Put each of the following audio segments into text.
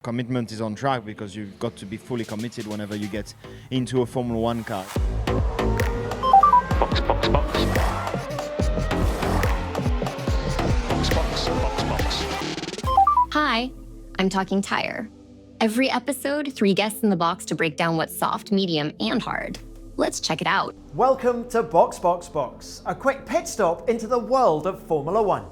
Commitment is on track because you've got to be fully committed whenever you get into a Formula One car. Box, box, box. Box, box, box, box. Hi, I'm Talking Tire. Every episode, 3 guests in the box to break down what's soft, medium, and hard. Let's check it out. Welcome to Box, Box, Box, a quick pit stop into the world of Formula One.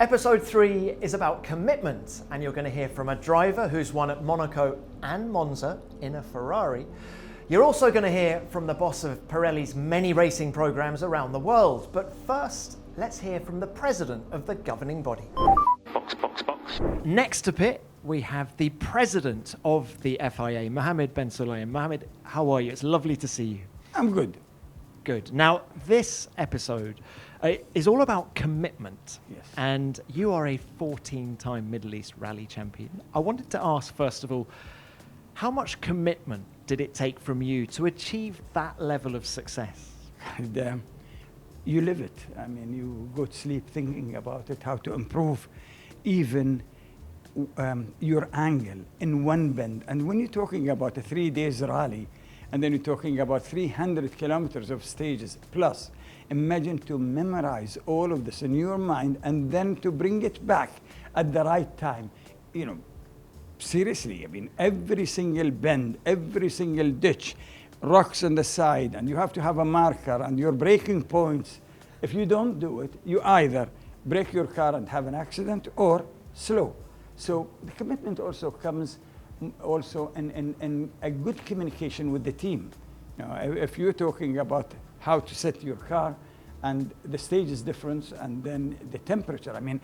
Episode 3 is about commitment, and you're going to hear from a driver who's won at Monaco and Monza in a Ferrari. You're also going to hear from the boss of Pirelli's many racing programs around the world. But first, let's hear from the president of the governing body. Box, box, box. Next to pit, we have the president of the FIA, Mohammed Ben Sulayem. Mohammed, how are you? It's lovely to see you. I'm good. Good. Now, this episode is all about commitment. Yes. And you are a 14-time Middle East rally champion. I wanted to ask, first of all, how much commitment did it take from you to achieve that level of success? And, you live it. I mean, you go to sleep thinking about it, how to improve even your angle in one bend. And when you're talking about a 3 days rally, and then you're talking about 300 kilometers of stages plus, imagine to memorize all of this in your mind and then to bring it back at the right time. You know, seriously, I mean, every single bend, every single ditch, rocks on the side, and you have to have a marker and your braking points. If you don't do it, you either break your car and have an accident or slow. So the commitment also comes also in a good communication with the team. You know, if you're talking about how to set your car and the stage is different and then the temperature. I mean,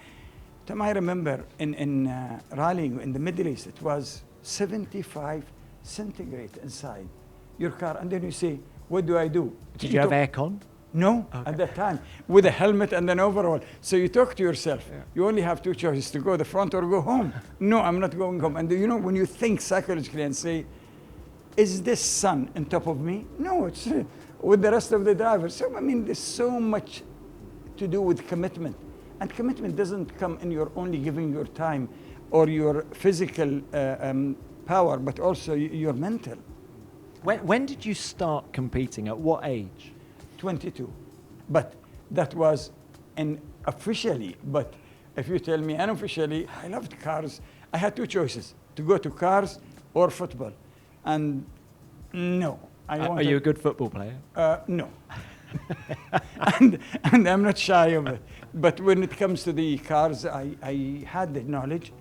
Tom, I remember in rallying in the Middle East, it was 75 centigrade inside your car. And then you say, what do I do? Did you have aircon? No, Okay. at that time, with a helmet and an overall. So you talk to yourself, you only have 2 choices, to go the front or go home. No, I'm not going home. And you know, when you think psychologically and say, is this sun on top of me? No, it's with the rest of the drivers. So, I mean, there's so much to do with commitment. And commitment doesn't come in your only giving your time or your physical power, but also your mental. When did you start competing? At what age? 22. But that was officially. But if you tell me unofficially, I loved cars. I had 2 choices, to go to cars or football. And no. Are you a good football player? No. and I'm not shy of it. But when it comes to the cars, I had the knowledge.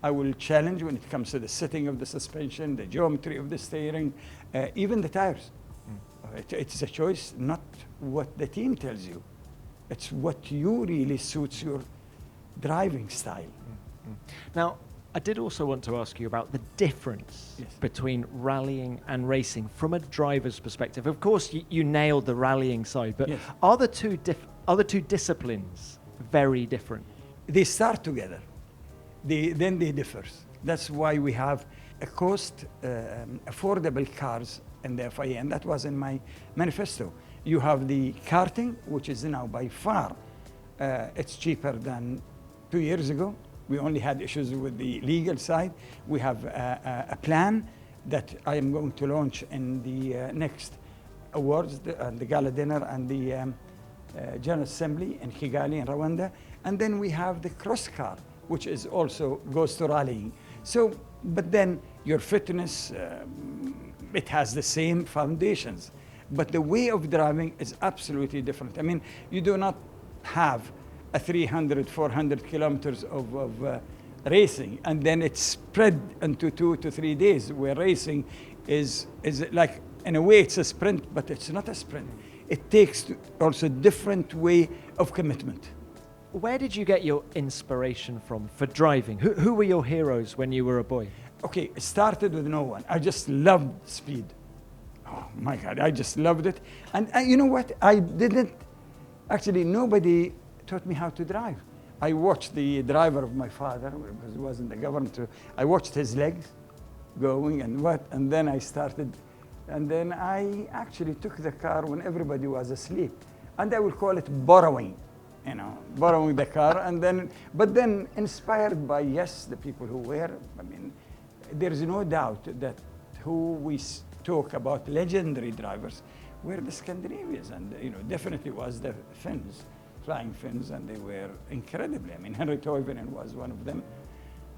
I will challenge when it comes to the setting of the suspension, the geometry of the steering, even the tires. It's a choice, not what the team tells you. It's what you really suits your driving style. Now, I did also want to ask you about the difference between rallying and racing from a driver's perspective. Of course, you nailed the rallying side, but are the two disciplines very different? They start together, then they differ. That's why we have a cost affordable cars in the FIA, and that was in my manifesto. You have the karting, which is now by far, it's cheaper than 2 years ago. We only had issues with the legal side. We have a plan that I am going to launch in the next awards, the gala dinner and the General Assembly in Kigali in Rwanda. And then we have the cross car, which is also goes to rallying. So, but then your fitness, it has the same foundations, but the way of driving is absolutely different. I mean, you do not have a 300, 400 kilometers of racing, and then it's spread into 2 to 3 days, where racing is like, in a way, it's a sprint, but it's not a sprint. It takes also a different way of commitment. Where did you get your inspiration from for driving? Who were your heroes when you were a boy? Okay, it started with no one. I just loved speed. Oh my God, I just loved it. And you know what? I didn't, actually nobody taught me how to drive. I watched the driver of my father, because he was in the government. I watched his legs going and then I started, and then I actually took the car when everybody was asleep. And I will call it borrowing. You know, borrowing the car, and then, but then inspired by, yes, the people who were, I mean, there is no doubt that who we talk about legendary drivers were the Scandinavians, and definitely was the Finns, flying Finns, and they were incredibly. I mean, Henry Toivonen was one of them,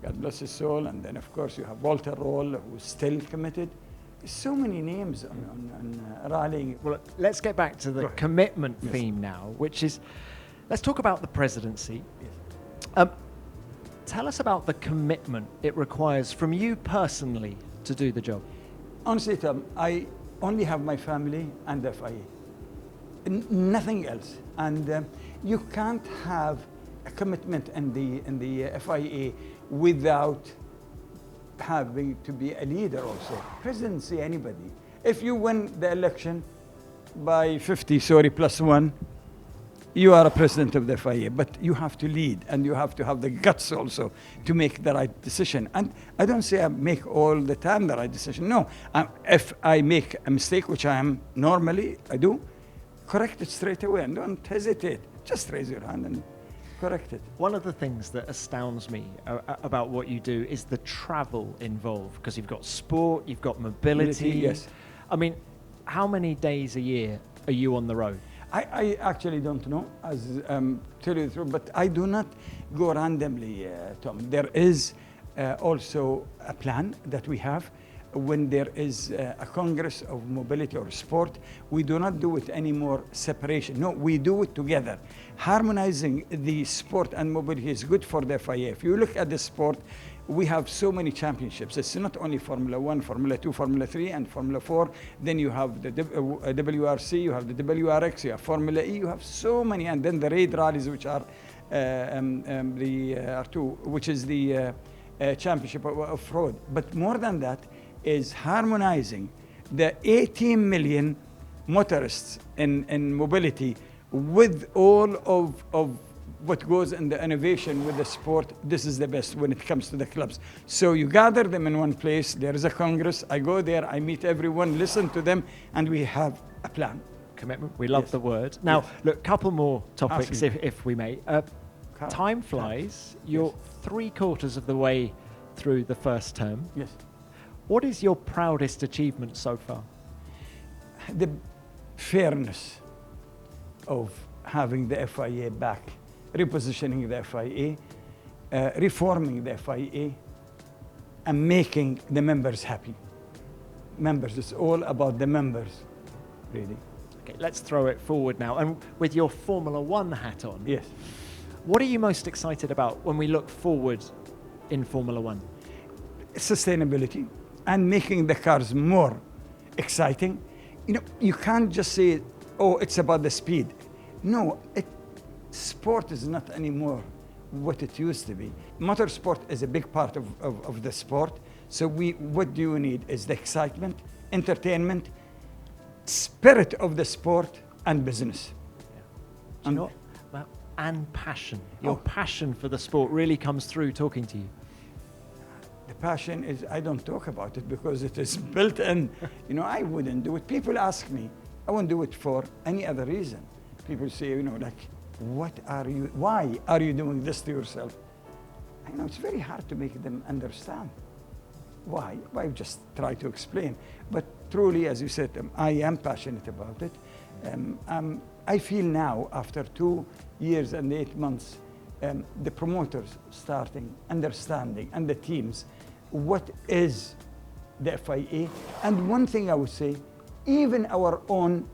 God bless his soul, and then of course you have Walter Roll, who's still committed. So many names on rallying. Well, let's get back to the commitment theme now, which is, let's talk about the presidency. Yes. Tell us about the commitment it requires from you personally to do the job. Honestly, Tom, I only have my family and the FIA. Nothing else. And you can't have a commitment in the FIA without having to be a leader also. Presidency, anybody. If you win the election by 50, +1, you are a president of the FIA, but you have to lead, and you have to have the guts also to make the right decision. And I don't say I make all the time the right decision. No, if I make a mistake, which I am normally, I do, correct it straight away and don't hesitate. Just raise your hand and correct it. One of the things that astounds me about what you do is the travel involved, because you've got sport, you've got mobility. Yes. I mean, how many days a year are you on the road? I actually don't know, as tell you the truth, but I do not go randomly, Tom. There is also a plan that we have. When there is a Congress of Mobility or Sport, we do not do it anymore separation. No, we do it together. Harmonizing the sport and mobility is good for the FIA. If you look at the sport, we have so many championships. It's not only Formula 1, Formula 2, Formula 3, and Formula 4. Then you have the WRC, you have the WRX, you have Formula E, you have so many. And then the raid rallies, which are the R2, which is the championship of off-road. But more than that is harmonizing the 18 million motorists in mobility with all of what goes in the innovation with the sport. This is the best when it comes to the clubs. So you gather them in one place. There is a Congress. I go there. I meet everyone, listen to them, and we have a plan. Commitment. We love the word. Now, look, couple more topics, if we may. Time flies. You're 3/4 of the way through the first term. Yes. What is your proudest achievement so far? The fairness of having the FIA back, repositioning the FIA, reforming the FIA, and making the members happy. Members, it's all about the members, really. Okay, let's throw it forward now. And with your Formula 1 hat on, Yes. what are you most excited about when we look forward in Formula 1? Sustainability and making the cars more exciting. You can't just say, oh, it's about the speed. No, sport is not anymore what it used to be. Motorsport is a big part of the sport. So what do you need is the excitement, entertainment, spirit of the sport, and business. Do you know what? And passion. Your passion for the sport really comes through talking to you. The passion is, I don't talk about it because it is built in. I wouldn't do it. People ask me, I won't do it for any other reason. People say, why are you doing this to yourself? I know it's very hard to make them understand. Why? I just try to explain. But truly, as you said, I am passionate about it. I feel now, after 2 years and 8 months, the promoters starting understanding, and the teams, what is the FIA. And one thing I would say, even our own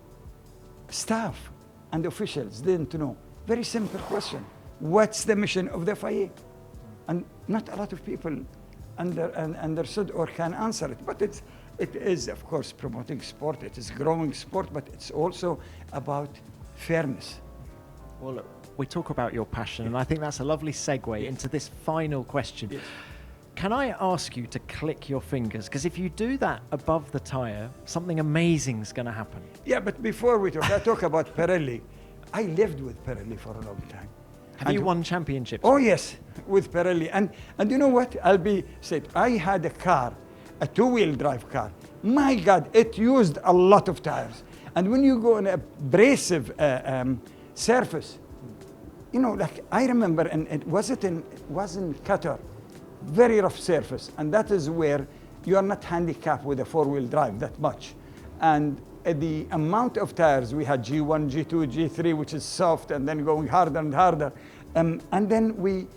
staff and officials didn't know. Very simple question. What's the mission of the FIA? And not a lot of people understood or can answer it. But it is, of course, promoting sport. It is growing sport, but it's also about fairness. Well, look, we talk about your passion, and I think that's a lovely segue into this final question. Yes. Can I ask you to click your fingers? Because if you do that above the tyre, something amazing is going to happen. Yeah, but before I talk about Pirelli. I lived with Pirelli for a long time. Have you won championships? Oh, yes, with Pirelli. And you know what? I'll be said. I had a car, a two-wheel drive car. My God, it used a lot of tires. And when you go on a abrasive surface, I remember, and it was in Qatar, very rough surface. And that is where you are not handicapped with a four-wheel drive that much. And the amount of tires, we had G1, G2, G3, which is soft, and then going harder and harder. And then we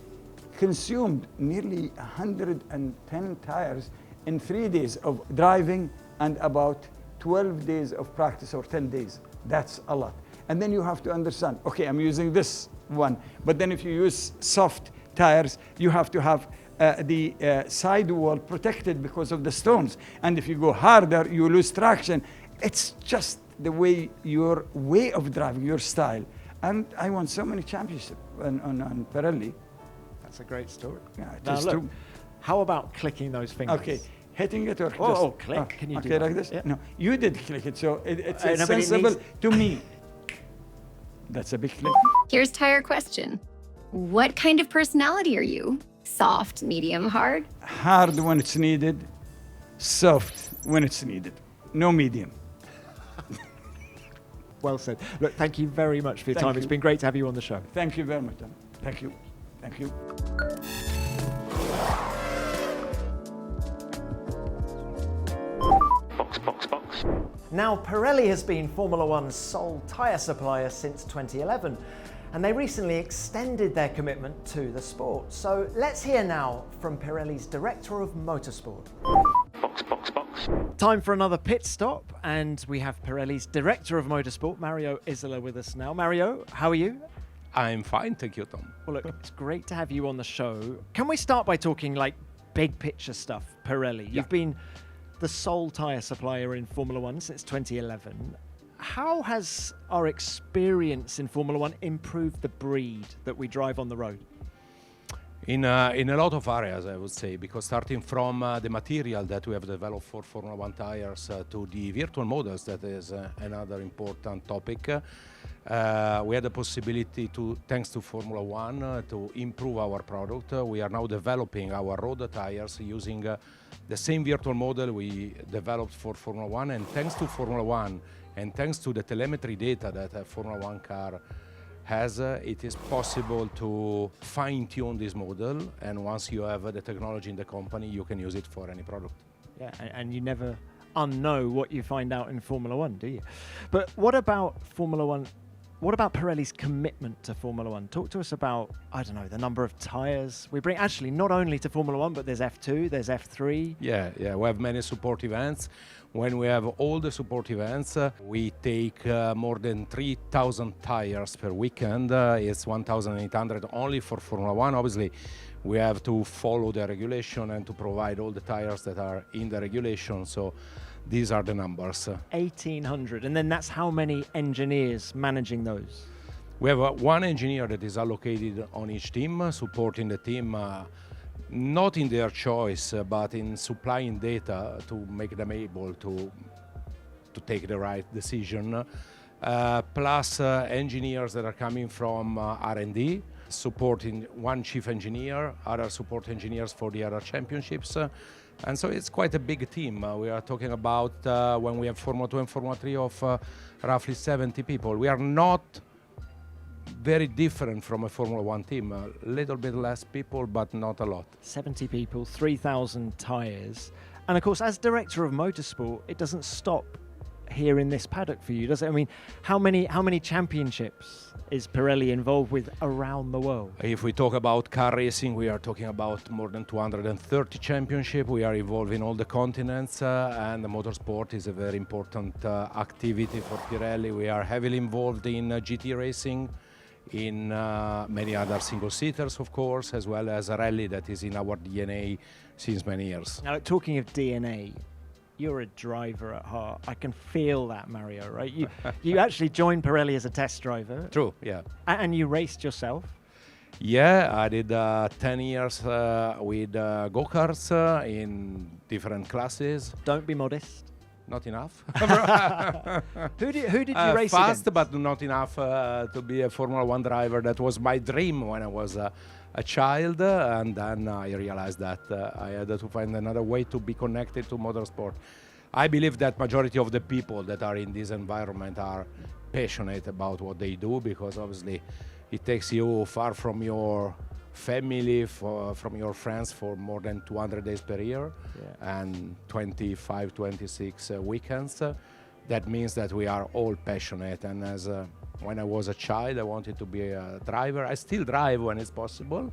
consumed nearly 110 tires in 3 days of driving and about 12 days of practice or 10 days. That's a lot. And then you have to understand, okay, I'm using this one, but then if you use soft tires, you have to have the sidewall protected because of the stones. And if you go harder, you lose traction. It's just the way, your way of driving, your style. And I won so many championships on Pirelli. That's a great story. Yeah, it Now is look, true. how about clicking those fingers? Okay, hitting it or Oh, just... click. Can you do okay, that? like this? Yeah. No, you did click it, so it's No, but it sensible needs- to me. That's a big click. Here's Tire question. What kind of personality are you? Soft, medium, hard? Hard when it's needed, soft when it's needed. No medium. Well said. Look, thank you very much for your Thank time. It's you. been great to have you on the show. Thank you very much, Tom. Thank you. Thank you. Box, box, box. Now, Pirelli has been Formula One's sole tyre supplier since 2011, and they recently extended their commitment to the sport. So let's hear now from Pirelli's Director of Motorsport. Box, box, box. Time for another pit stop, and we have Pirelli's Director of Motorsport, Mario Isola, with us now. Mario, how are you? I'm fine, thank you, Tom. Well, look, it's great to have you on the show. Can we start by talking like big picture stuff, Pirelli? You've been the sole tyre supplier in Formula One since 2011. How has our experience in Formula One improved the breed that we drive on the road? In a lot of areas, I would say, because starting from the material that we have developed for Formula One tires to the virtual models, that is another important topic. We had the possibility to, thanks to Formula One, to improve our product. We are now developing our road tires using the same virtual model we developed for Formula One, and thanks to Formula One and thanks to the telemetry data that a Formula One car has, it is possible to fine-tune this model, and once you have the technology in the company, you can use it for any product. Yeah, and you never unknow what you find out in Formula One, do you? But what about Formula One? What about Pirelli's commitment to Formula One? Talk to us about, I don't know, the number of tyres we bring. Actually, not only to Formula One, but there's F2, there's F3. Yeah, we have many support events. When we have all the support events, we take more than 3,000 tires per weekend. It's 1,800 only for Formula One. Obviously, we have to follow the regulation and to provide all the tires that are in the regulation. So these are the numbers. 1,800, and then that's how many engineers managing those? We have one engineer that is allocated on each team, supporting the team, not in their choice, but in supplying data to make them able to take the right decision. Plus engineers that are coming from R&D, supporting one chief engineer, other support engineers for the other championships. And so it's quite a big team. We are talking about, when we have Formula 2 and Formula 3, of roughly 70 people. We are not very different from a Formula 1 team. A little bit less people, but not a lot. 70 people, 3,000 tyres. And of course, as Director of Motorsport, it doesn't stop here in this paddock for you, does it? I mean, how many championships is Pirelli involved with around the world? If we talk about car racing, we are talking about more than 230 championships. We are involved in all the continents, and the motorsport is a very important activity for Pirelli. We are heavily involved in GT racing, in many other single-seaters, of course, as well as a rally that is in our DNA since many years. Now, talking of DNA, you're a driver at heart. I can feel that, Mario, right? You actually joined Pirelli as a test driver. True, yeah. And you raced yourself. Yeah, I did 10 years with go-karts in different classes. Don't be modest. Not enough. Who did you race fast, against? but not enough to be a Formula One driver. That was my dream when I was a child, and then I realized that I had to find another way to be connected to motorsport. I believe that majority of the people that are in this environment are passionate about what they do, because obviously it takes you far from your family from your friends for more than 200 days per year and 25, 26 weekends. That means that we are all passionate. And as when I was a child, I wanted to be a driver. I still drive when it's possible,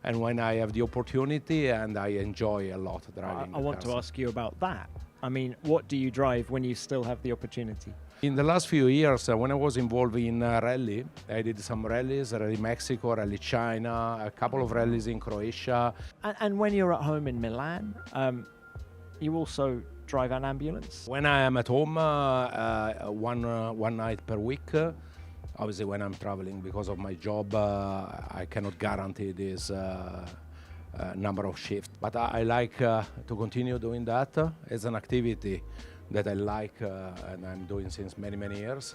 and when I have the opportunity, and I enjoy a lot driving. I want to ask you about that. I mean, what do you drive when you still have the opportunity? In the last few years, when I was involved in rally, I did some rallies, Rally Mexico, Rally China, a couple of rallies in Croatia. And when you're at home in Milan, you also drive an ambulance? When I am at home, one night per week, obviously when I'm traveling because of my job, I cannot guarantee this number of shifts. But I like to continue doing that. It's an activity that I like and I'm doing since many, many years.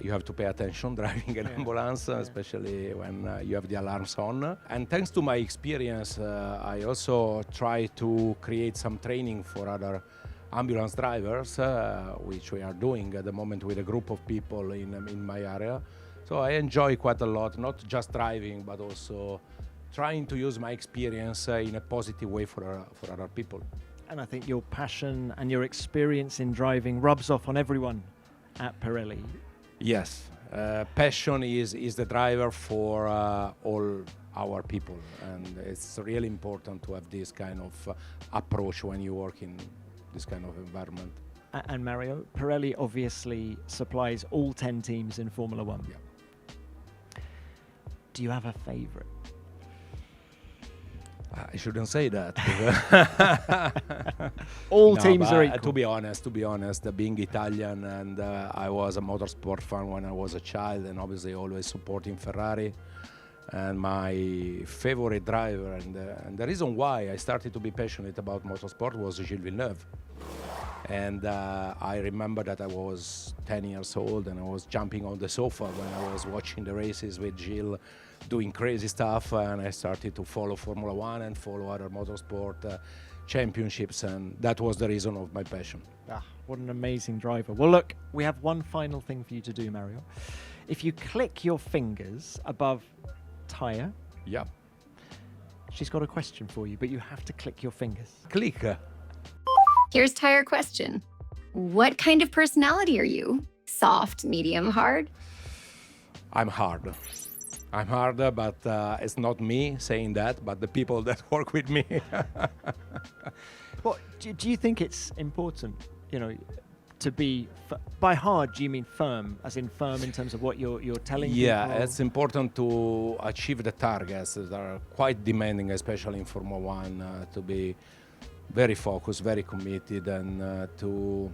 You have to pay attention driving an ambulance, especially when you have the alarms on. And thanks to my experience, I also try to create some training for other ambulance drivers, which we are doing at the moment with a group of people in my area. So I enjoy quite a lot, not just driving, but also trying to use my experience in a positive way for other people. And I think your passion and your experience in driving rubs off on everyone at Pirelli. Yes, passion is the driver for all our people, and it's really important to have this kind of approach when you work in this kind of environment. And Mario, Pirelli obviously supplies all 10 teams in Formula One. Yeah. Do you have a favorite? I shouldn't say that. All teams are equal. To be honest, being Italian, and I was a motorsport fan when I was a child, and obviously always supporting Ferrari. And my favorite driver, and the reason why I started to be passionate about motorsport was Gilles Villeneuve. And I remember that I was 10 years old and I was jumping on the sofa when I was watching the races with Gilles, doing crazy stuff, and I started to follow Formula One and follow other motorsport championships, and that was the reason of my passion. What an amazing driver. Well, look, we have one final thing for you to do, Mario. If you click your fingers above Taya, Yep. she's got a question for you, but you have to click your fingers. Click. Here's Tire question. What kind of personality are you? Soft, medium, hard? I'm hard. But it's not me saying that, but the people that work with me. Well, do you think it's important, to be, by hard, do you mean firm, as in firm in terms of what you're telling people? Yeah, it's important to achieve the targets that are quite demanding, especially in Formula One, to be very focused, very committed, and to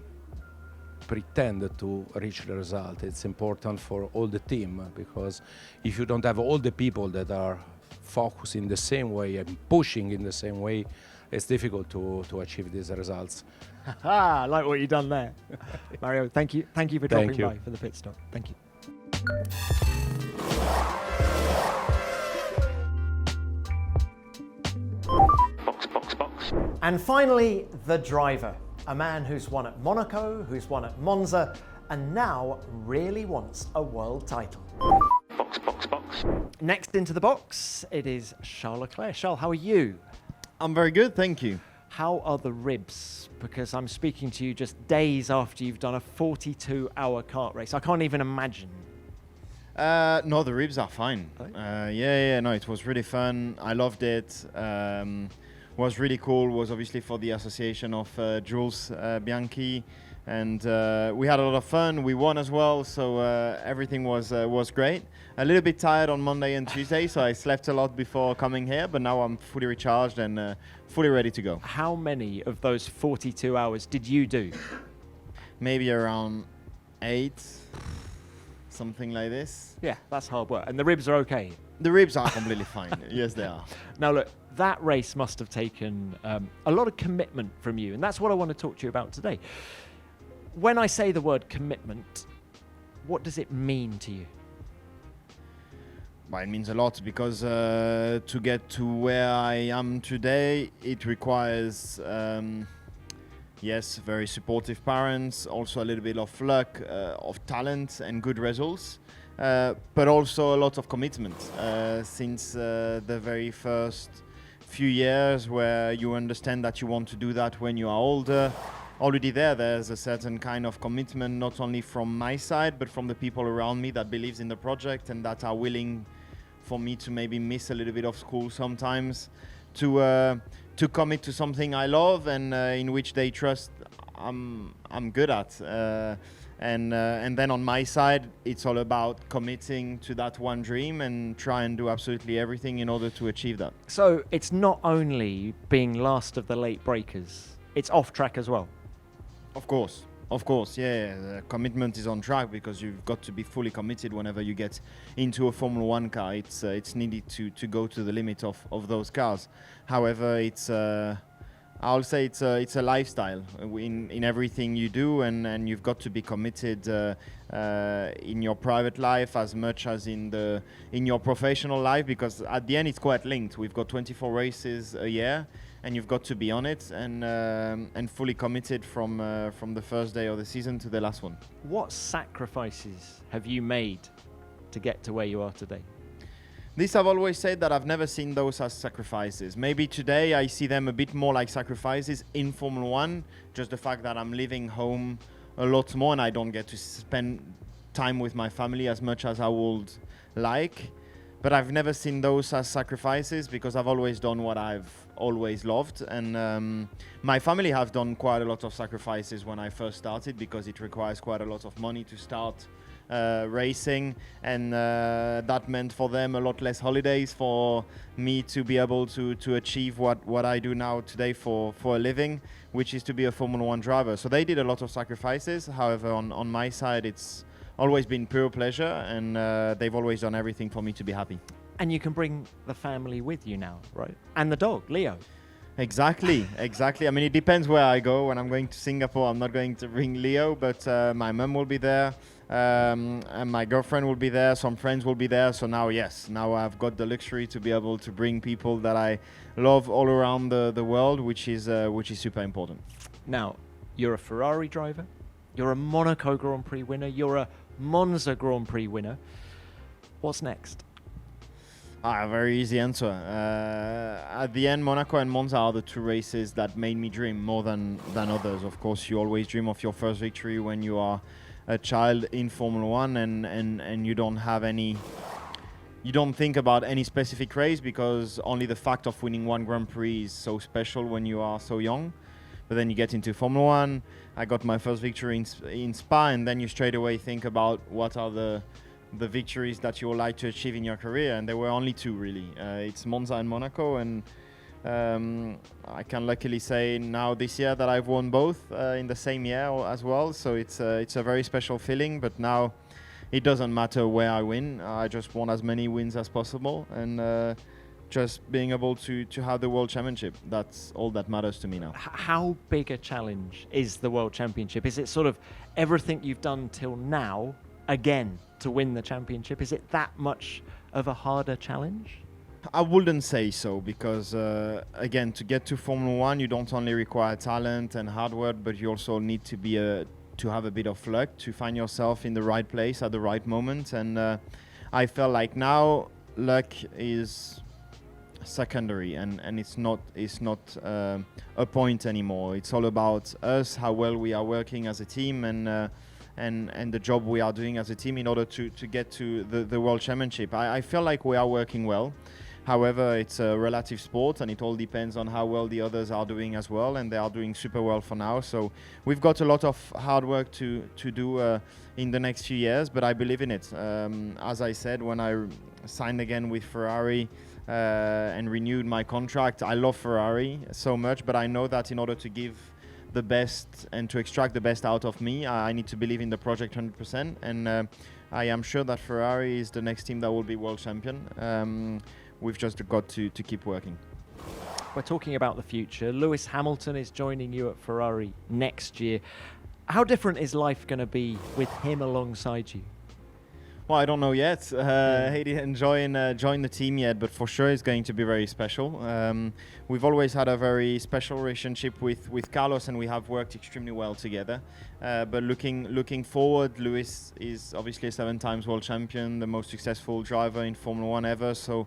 pretend to reach the result. It's important for all the team, because if you don't have all the people that are focused in the same way and pushing in the same way, it's difficult to achieve these results. I like what you've done there. Mario, thank you for dropping by for the pit stop. Thank you. Box. And finally, the driver. A man who's won at Monaco, who's won at Monza, and now really wants a world title. Box. Next into the box, it is Charles Leclerc. Charles, how are you? I'm very good, thank you. How are the ribs? Because I'm speaking to you just days after you've done a 42-hour kart race. I can't even imagine. No, the ribs are fine. Oh. No, it was really fun. I loved it. Was really cool. Was obviously for the association of Jules Bianchi, and we had a lot of fun. We won as well, so everything was great. A little bit tired on Monday and Tuesday, so I slept a lot before coming here, but now I'm fully recharged and fully ready to go. How many of those 42 hours did you do? Maybe around 8, something like this. Yeah, that's hard work. And the ribs are okay? The ribs are completely fine. Yes, they are. Now look, that race must have taken a lot of commitment from you, and that's what I want to talk to you about today. When I say the word commitment, what does it mean to you? Well, it means a lot, because to get to where I am today, it requires, yes, very supportive parents, also a little bit of luck, of talent and good results. but also a lot of commitment since the very first few years, where you understand that you want to do that when you are older. Already there's a certain kind of commitment, not only from my side, but from the people around me that believes in the project and that are willing for me to maybe miss a little bit of school sometimes to commit to something I love and in which they trust I'm good at. And then on my side, it's all about committing to that one dream and try and do absolutely everything in order to achieve that. So it's not only being last of the late breakers, it's off track as well. Of course, yeah. The commitment is on track because you've got to be fully committed whenever you get into a Formula One car. It's needed to go to the limit of those cars. However, I'll say it's a lifestyle in everything you do, and you've got to be committed in your private life as much as in your professional life, because at the end it's quite linked. We've got 24 races a year, and you've got to be on it and fully committed from the first day of the season to the last one. What sacrifices have you made to get to where you are today? This I've always said that I've never seen those as sacrifices. Maybe today I see them a bit more like sacrifices in Formula One, just the fact that I'm leaving home a lot more and I don't get to spend time with my family as much as I would like. But I've never seen those as sacrifices because I've always done what I've always loved. And my family have done quite a lot of sacrifices when I first started, because it requires quite a lot of money to start racing, and that meant for them a lot less holidays for me to be able to achieve what I do now today for a living, which is to be a Formula One driver. So they did a lot of sacrifices. However, on my side, it's always been pure pleasure, and they've always done everything for me to be happy. And you can bring the family with you now, right? And the dog, Leo. Exactly. I mean, it depends where I go. When I'm going to Singapore, I'm not going to bring Leo, but my mum will be there, and my girlfriend will be there, some friends will be there. So now I've got the luxury to be able to bring people that I love all around the world, which is super important. Now, you're a Ferrari driver, you're a Monaco Grand Prix winner, you're a Monza Grand Prix winner. What's next? A very easy answer. At the end, Monaco and Monza are the two races that made me dream more than others. Of course, you always dream of your first victory when you are a child in Formula One, and you don't think about any specific race, because only the fact of winning one Grand Prix is so special when you are so young. But then you get into Formula One. I got my first victory in Spa, and then you straight away think about what are the victories that you would like to achieve in your career, and there were only two really. It's Monza and Monaco, and I can luckily say now this year that I've won both in the same year as well. So it's a very special feeling. But now it doesn't matter where I win. I just want as many wins as possible, and just being able to have the World Championship. That's all that matters to me now. How big a challenge is the World Championship? Is it sort of everything you've done till now again to win the championship? Is it that much of a harder challenge? I wouldn't say so, because again, to get to Formula One, you don't only require talent and hard work, but you also need to have a bit of luck to find yourself in the right place at the right moment. And I felt like now luck is secondary, and it's not a point anymore. It's all about us, how well we are working as a team, and the job we are doing as a team in order to get to the World Championship. I feel like we are working well. However, it's a relative sport, and it all depends on how well the others are doing as well, and they are doing super well for now. So we've got a lot of hard work to do in the next few years, but I believe in it. As I said, when I signed again with Ferrari and renewed my contract, I love Ferrari so much, but I know that in order to give the best and to extract the best out of me, I need to believe in the project 100%, and I am sure that Ferrari is the next team that will be world champion. We've just got to keep working. We're talking about the future. Lewis Hamilton is joining you at Ferrari next year. How different is life going to be with him alongside you? Well, I don't know yet. He didn't join the team yet, but for sure it's going to be very special. We've always had a very special relationship with Carlos, and we have worked extremely well together. But looking forward, Lewis is obviously a 7 times world champion, the most successful driver in Formula 1 ever. So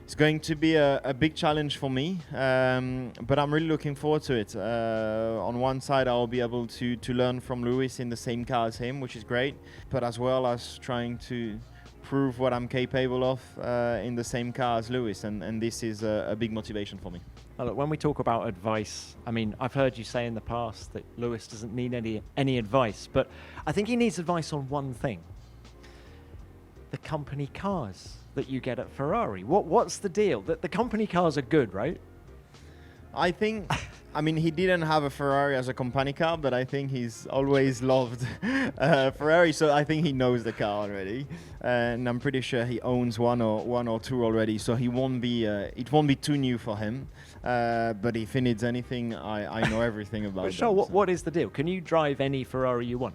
it's going to be a big challenge for me, but I'm really looking forward to it. On one side, I'll be able to learn from Lewis in the same car as him, which is great, but as well as trying to prove what I'm capable of in the same car as Lewis, and this is a big motivation for me. Now, look, when we talk about advice, I mean, I've heard you say in the past that Lewis doesn't need any advice, but I think he needs advice on one thing: the company cars that you get at Ferrari. What's the deal? The company cars are good, right? I think, I mean, he didn't have a Ferrari as a company car, but I think he's always loved Ferrari, so I think he knows the car already, and I'm pretty sure he owns one or two already, so he won't be. It won't be too new for him. But if he needs anything, I know everything about. But Charles, what is the deal? Can you drive any Ferrari you want?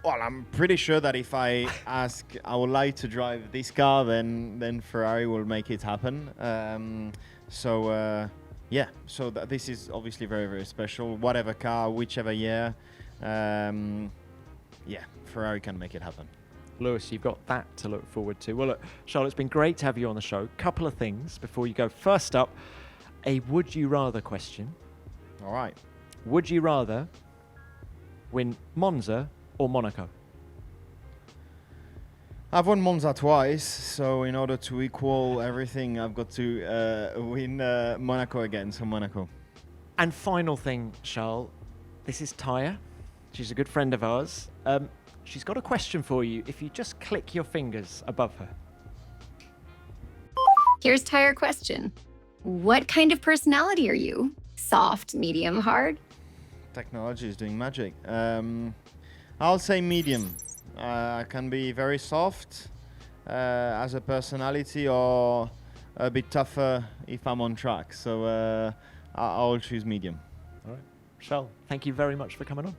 Well, I'm pretty sure that if I ask, I would like to drive this car, then Ferrari will make it happen. Yeah, so this is obviously very, very special. Whatever car, whichever year, yeah, Ferrari can make it happen. Lewis, you've got that to look forward to. Well, look, Charles, it's been great to have you on the show. Couple of things before you go. First up, a would you rather question. All right. Would you rather win Monza or Monaco? I've won Monza twice, so in order to equal everything, I've got to win Monaco again, so Monaco. And final thing, Charles, this is Taya. She's a good friend of ours. She's got a question for you if you just click your fingers above her. Here's Tyre question. What kind of personality are you? Soft, medium, hard? Technology is doing magic. I'll say medium. I can be very soft as a personality, or a bit tougher if I'm on track. So I'll choose medium. All right. Charles, thank you very much for coming on.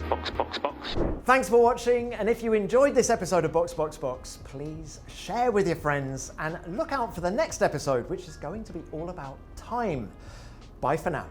Box, box, box. Thanks for watching, and if you enjoyed this episode of Box Box Box, please share with your friends and look out for the next episode, which is going to be all about time. Bye for now.